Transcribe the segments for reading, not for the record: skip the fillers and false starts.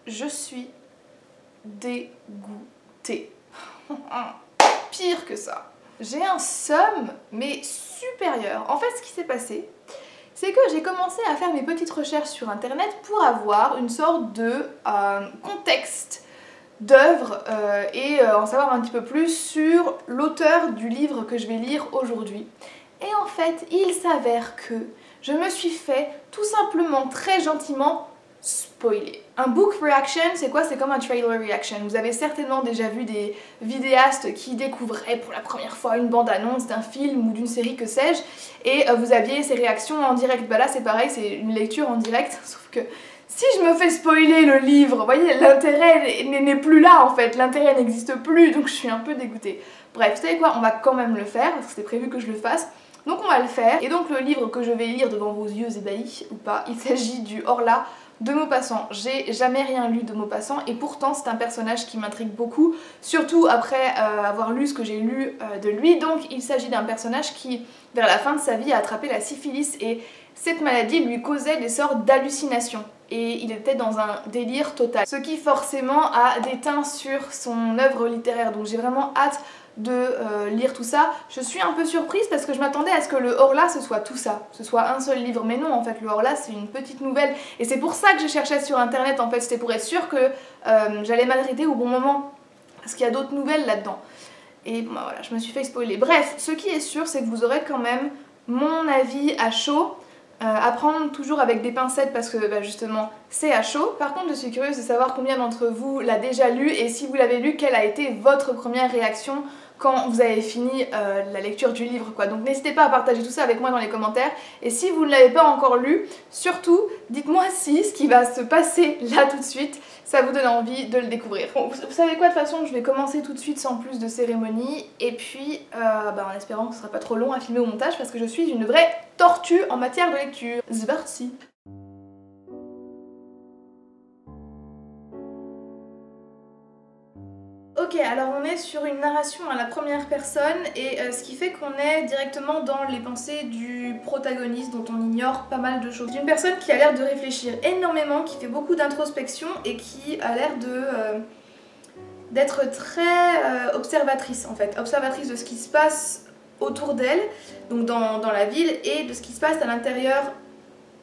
je suis dégoûtée. Pire que ça. J'ai un somme, mais supérieur. En fait, ce qui s'est passé, c'est que j'ai commencé à faire mes petites recherches sur internet pour avoir une sorte de contexte d'œuvre et en savoir un petit peu plus sur l'auteur du livre que je vais lire aujourd'hui. Et en fait, il s'avère que je me suis fait tout simplement très gentiment spoiler. Un book reaction, c'est quoi? C'est comme un trailer reaction. Vous avez certainement déjà vu des vidéastes qui découvraient pour la première fois une bande-annonce d'un film ou d'une série, que sais-je, et vous aviez ces réactions en direct. Bah là c'est pareil, c'est une lecture en direct, sauf que si je me fais spoiler le livre, vous voyez, l'intérêt n'est plus là en fait, l'intérêt n'existe plus, donc je suis un peu dégoûtée. Bref, vous savez quoi, on va quand même le faire, parce que c'était prévu que je le fasse. Donc on va le faire, et donc le livre que je vais lire devant vos yeux ébahis, ou pas, il s'agit du Horla de Maupassant. J'ai jamais rien lu de Maupassant, et pourtant c'est un personnage qui m'intrigue beaucoup, surtout après avoir lu ce que j'ai lu de lui. Donc il s'agit d'un personnage qui, vers la fin de sa vie, a attrapé la syphilis, et cette maladie lui causait des sortes d'hallucinations. Et il était dans un délire total, ce qui forcément a déteint sur son œuvre littéraire. Donc j'ai vraiment hâte de lire tout ça. Je suis un peu surprise parce que je m'attendais à ce que le Horla ce soit tout ça, ce soit un seul livre, mais non, en fait le Horla c'est une petite nouvelle, et c'est pour ça que je cherchais sur internet, en fait c'était pour être sûre que j'allais m'arrêter au bon moment, parce qu'il y a d'autres nouvelles là-dedans. Et bon bah voilà, je me suis fait spoiler. Bref, ce qui est sûr, c'est que vous aurez quand même mon avis à chaud, à prendre toujours avec des pincettes parce que bah, justement c'est à chaud. Par contre je suis curieuse de savoir combien d'entre vous l'a déjà lu, et si vous l'avez lu, quelle a été votre première réaction quand vous avez fini la lecture du livre quoi. Donc n'hésitez pas à partager tout ça avec moi dans les commentaires, et si vous ne l'avez pas encore lu, surtout dites-moi si ce qui va se passer là tout de suite ça vous donne envie de le découvrir. Bon, vous savez quoi, de toute façon je vais commencer tout de suite sans plus de cérémonie, et puis bah, en espérant que ce sera pas trop long à filmer au montage parce que je suis une vraie tortue en matière de lecture. C'est parti. Ok, alors on est sur une narration à la première personne, et ce qui fait qu'on est directement dans les pensées du protagoniste dont on ignore pas mal de choses. Une personne qui a l'air de réfléchir énormément, qui fait beaucoup d'introspection et qui a l'air d'être très observatrice en fait. Observatrice de ce qui se passe autour d'elle, donc dans la ville, et de ce qui se passe à l'intérieur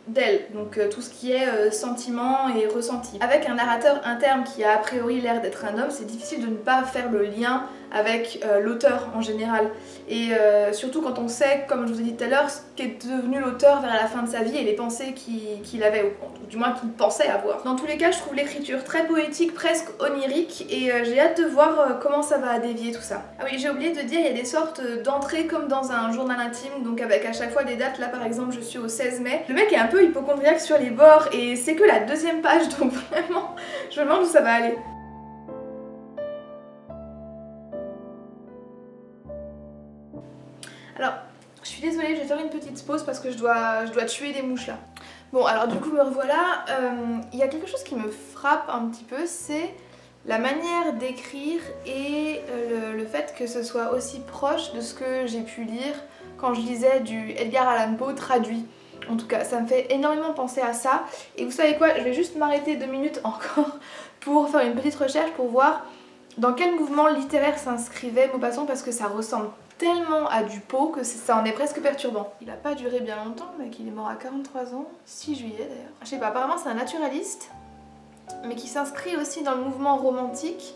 d'elle, donc tout ce qui est sentiment et ressenti. Avec un narrateur interne qui a priori l'air d'être un homme, c'est difficile de ne pas faire le lien avec l'auteur en général. Et surtout quand on sait, comme je vous ai dit tout à l'heure, ce qu'est devenu l'auteur vers la fin de sa vie et les pensées qu'il avait, ou du moins qu'il pensait avoir. Dans tous les cas, je trouve l'écriture très poétique, presque onirique, et j'ai hâte de voir comment ça va dévier tout ça. Ah oui, j'ai oublié de dire, il y a des sortes d'entrées comme dans un journal intime, donc avec à chaque fois des dates. Là par exemple, je suis au 16 mai. Le mec est un peu hypocondriaque sur les bords, et c'est que la deuxième page, donc vraiment, je me demande où ça va aller. Alors, je suis désolée, je vais faire une petite pause parce que je dois tuer des mouches là. Bon, alors du coup me revoilà. Il y a quelque chose qui me frappe un petit peu, c'est la manière d'écrire et le fait que ce soit aussi proche de ce que j'ai pu lire quand je lisais du Edgar Allan Poe traduit. En tout cas, ça me fait énormément penser à ça. Et vous savez quoi, je vais juste m'arrêter 2 minutes encore pour faire une petite recherche pour voir dans quel mouvement littéraire s'inscrivait Maupassant, parce que ça ressemble tellement à du Poe que ça en est presque perturbant. Il a pas duré bien longtemps, mais il est mort à 43 ans, 6 juillet d'ailleurs. Je sais pas, apparemment c'est un naturaliste, mais qui s'inscrit aussi dans le mouvement romantique,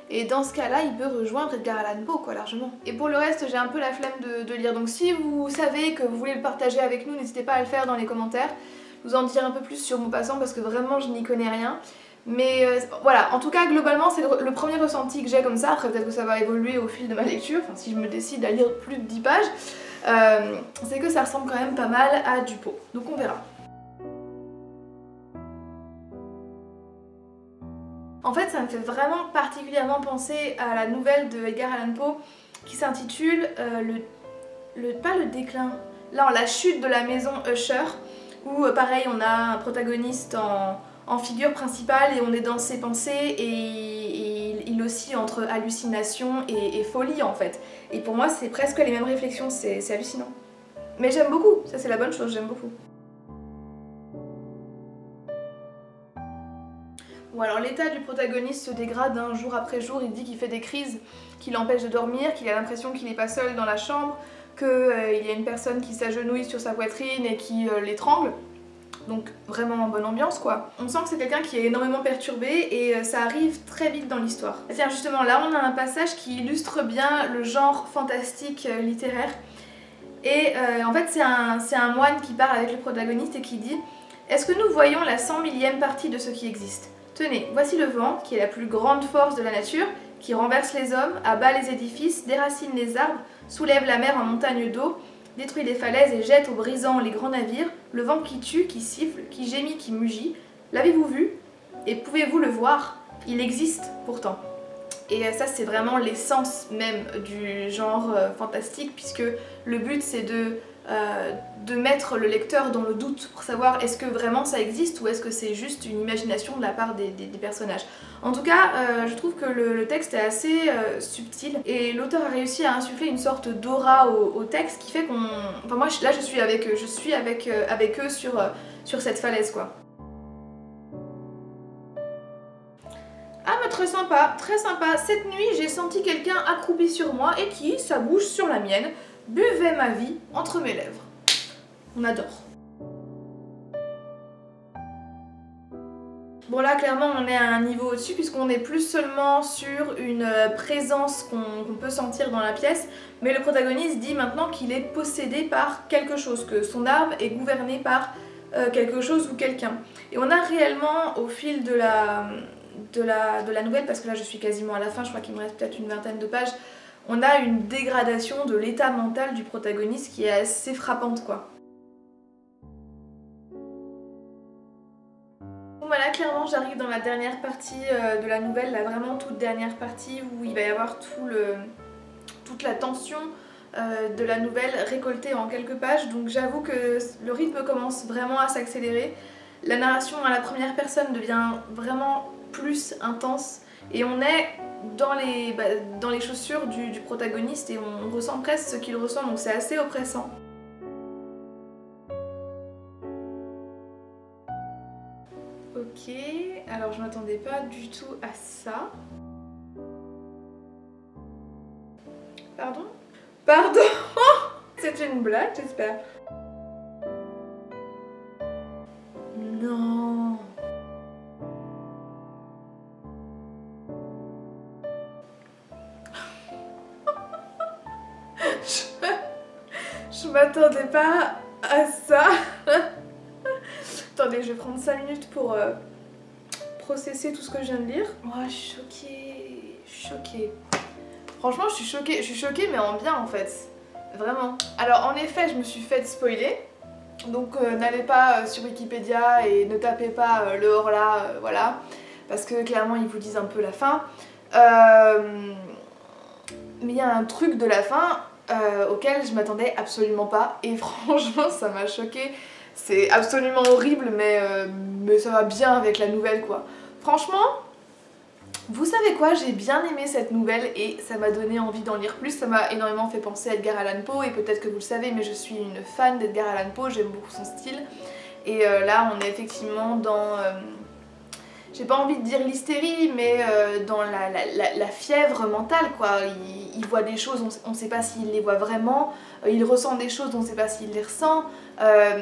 et dans ce cas-là, il peut rejoindre Edgar Allan Poe quoi, largement. Et pour le reste, j'ai un peu la flemme de lire, donc si vous savez que vous voulez le partager avec nous, n'hésitez pas à le faire dans les commentaires, vous en dire un peu plus sur Maupassant parce que vraiment je n'y connais rien. Mais voilà, en tout cas globalement c'est le premier ressenti que j'ai comme ça. Après peut-être que ça va évoluer au fil de ma lecture, enfin si je me décide à lire plus de 10 pages, c'est que ça ressemble quand même pas mal à du Poe, donc on verra. En fait ça me fait vraiment particulièrement penser à la nouvelle de Edgar Allan Poe qui s'intitule pas le déclin, là la chute de la maison Usher, où pareil on a un protagoniste en figure principale et on est dans ses pensées, et il oscille entre hallucination et folie en fait. Et pour moi c'est presque les mêmes réflexions, c'est hallucinant. Mais j'aime beaucoup, ça c'est la bonne chose, j'aime beaucoup. Bon alors l'état du protagoniste se dégrade jour après jour, il dit qu'il fait des crises qui l'empêchent de dormir, qu'il a l'impression qu'il n'est pas seul dans la chambre, qu'il y a une personne qui s'agenouille sur sa poitrine et qui l'étrangle. Donc vraiment en bonne ambiance quoi. On sent que c'est quelqu'un qui est énormément perturbé et ça arrive très vite dans l'histoire. Tiens justement là on a un passage qui illustre bien le genre fantastique littéraire. Et en fait c'est un moine qui parle avec le protagoniste et qui dit: est-ce que nous voyons la 100 millième partie de ce qui existe? Tenez, voici le vent, qui est la plus grande force de la nature, qui renverse les hommes, abat les édifices, déracine les arbres, soulève la mer en montagne d'eau, détruit les falaises et jette au brisant les grands navires, le vent qui tue, qui siffle, qui gémit, qui mugit. L'avez-vous vu? Et pouvez-vous le voir? Il existe pourtant. Et ça c'est vraiment l'essence même du genre fantastique, puisque le but c'est de mettre le lecteur dans le doute pour savoir est-ce que vraiment ça existe ou est-ce que c'est juste une imagination de la part des personnages. En tout cas, je trouve que le texte est assez subtil et l'auteur a réussi à insuffler une sorte d'aura au texte qui fait qu'on... Enfin moi là je suis avec eux sur cette falaise quoi. Ah mais très sympa, très sympa. Cette nuit j'ai senti quelqu'un accroupi sur moi et qui, sa bouche sur la mienne, buvait ma vie entre mes lèvres. On adore. Bon là clairement on est à un niveau au-dessus puisqu'on est plus seulement sur une présence qu'on peut sentir dans la pièce, mais le protagoniste dit maintenant qu'il est possédé par quelque chose, que son âme est gouvernée par quelque chose ou quelqu'un. Et on a réellement au fil de la nouvelle, parce que là je suis quasiment à la fin, je crois qu'il me reste peut-être une vingtaine de pages, on a une dégradation de l'état mental du protagoniste qui est assez frappante quoi. Bon bah là clairement j'arrive dans la dernière partie de la nouvelle, la vraiment toute dernière partie où il va y avoir toute la tension de la nouvelle récoltée en quelques pages, donc j'avoue que le rythme commence vraiment à s'accélérer. La narration à la première personne devient vraiment plus intense et on est dans les chaussures du protagoniste et on ressent presque ce qu'il ressent, donc c'est assez oppressant. Ok, alors je m'attendais pas du tout à ça. Pardon? Pardon? C'est une blague j'espère. Non. Je m'attendais pas à ça. Attendez, je vais prendre 5 minutes pour processer tout ce que je viens de lire. Oh, je suis choquée. Je suis choquée. Franchement, je suis choquée mais en bien en fait. Vraiment. Alors en effet, je me suis fait spoiler. Donc n'allez pas sur Wikipédia et ne tapez pas le hors-là, voilà. Parce que clairement, ils vous disent un peu la fin. Mais il y a un truc de la fin auquel je m'attendais absolument pas. Et franchement, ça m'a choquée. C'est absolument horrible, mais ça va bien avec la nouvelle quoi. Franchement, vous savez quoi, j'ai bien aimé cette nouvelle et ça m'a donné envie d'en lire plus. Ça m'a énormément fait penser à Edgar Allan Poe et peut-être que vous le savez, mais je suis une fan d'Edgar Allan Poe, j'aime beaucoup son style. Et là, on est effectivement dans... j'ai pas envie de dire l'hystérie, mais dans la fièvre mentale quoi. Il voit des choses, on ne sait pas s'il les voit vraiment, il ressent des choses, on ne sait pas s'il les ressent.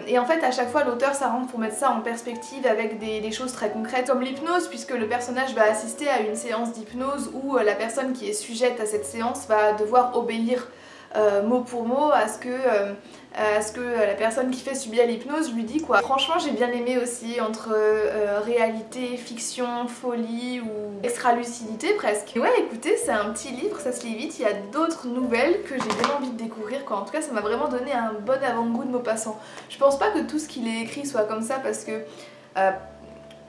Et en fait à chaque fois l'auteur s'arrange pour mettre ça en perspective avec des choses très concrètes comme l'hypnose, puisque le personnage va assister à une séance d'hypnose où la personne qui est sujette à cette séance va devoir obéir mot pour mot à ce que la personne qui fait subir l'hypnose lui dit quoi. Franchement j'ai bien aimé aussi entre réalité, fiction, folie ou extra-lucidité presque. Et ouais écoutez, c'est un petit livre, ça se lit vite, il y a d'autres nouvelles que j'ai bien envie de découvrir quoi. En tout cas ça m'a vraiment donné un bon avant-goût de Maupassant. Je pense pas que tout ce qu'il ait écrit soit comme ça parce que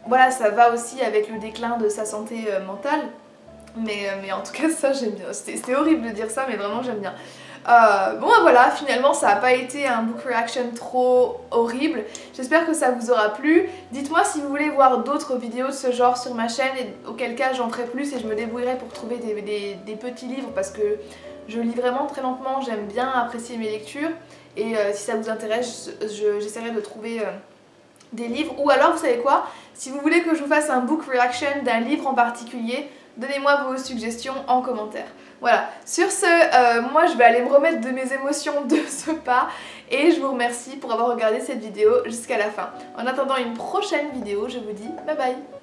voilà, ça va aussi avec le déclin de sa santé mentale. Mais en tout cas ça j'aime bien, c'est horrible de dire ça mais vraiment j'aime bien. Bon voilà, finalement ça n'a pas été un book reaction trop horrible. J'espère que ça vous aura plu. Dites-moi si vous voulez voir d'autres vidéos de ce genre sur ma chaîne et auquel cas j'en ferai plus et je me débrouillerai pour trouver des petits livres parce que je lis vraiment très lentement, j'aime bien apprécier mes lectures et si ça vous intéresse j'essaierai de trouver des livres, ou alors vous savez quoi, si vous voulez que je vous fasse un book reaction d'un livre en particulier, donnez-moi vos suggestions en commentaire. Voilà, sur ce, moi je vais aller me remettre de mes émotions de ce pas et je vous remercie pour avoir regardé cette vidéo jusqu'à la fin. En attendant une prochaine vidéo, je vous dis bye bye.